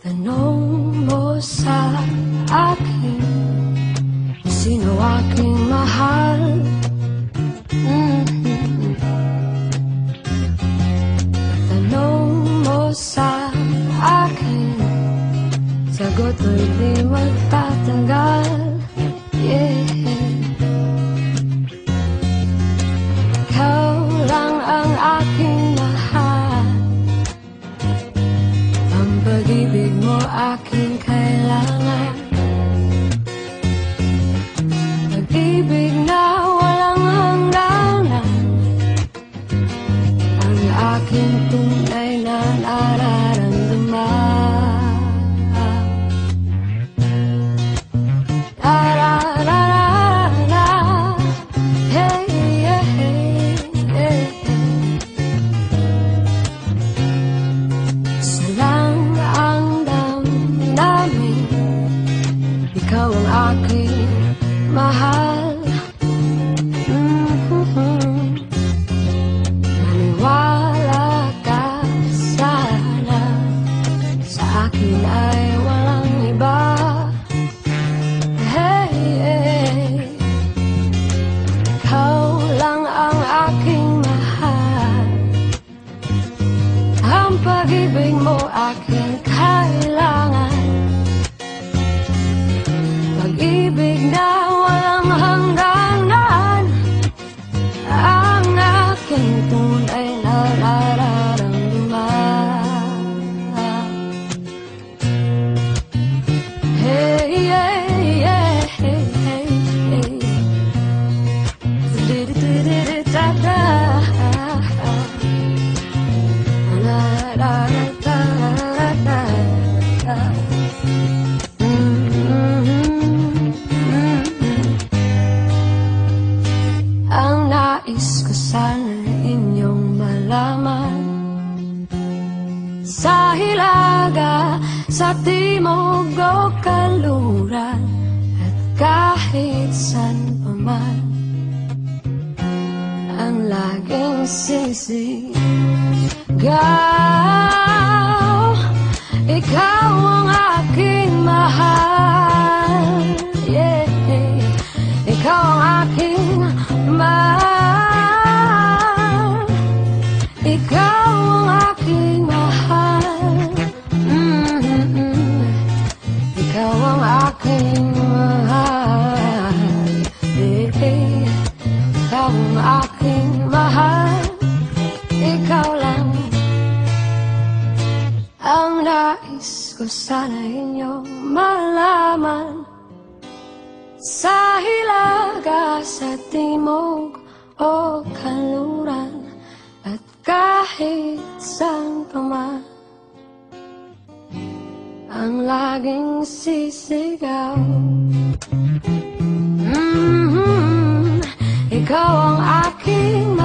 Tanong mo sa akin, sino aking mahal? Tanong mo sa akin, sagot mo'y di magtatagal. Ikaw lang ang aking mahal, ang pag-ibig mo aking kailangan. Pag-ibig na walang hangganan, ang aking tunay na nararamdaman. Ikaw ang aking mahal. Maniwala ka sana, sa akin ay walang iba. Ikaw lang ang aking mahal, ang pag-ibig mo aking kailangan. Pag-ibig na walang hangganan, ang aking tunay na nararamdaman. Ang nais ko sana inyong malaman, sa hilaga, sa timog o kanluran, at kahit saan pa man, ang laging sisigaw, ikaw ang aking mahal. Ikaw ang aking mahal, ikaw ang aking mahal. Ikaw ang aking mahal. Ikaw ang aking mahal, ikaw lang ang nais ko sana inyong malaman, sa hilaga, sa timog o kanluran, at kahit saan pa man, ang laging sisigaw. Ikaw ang aking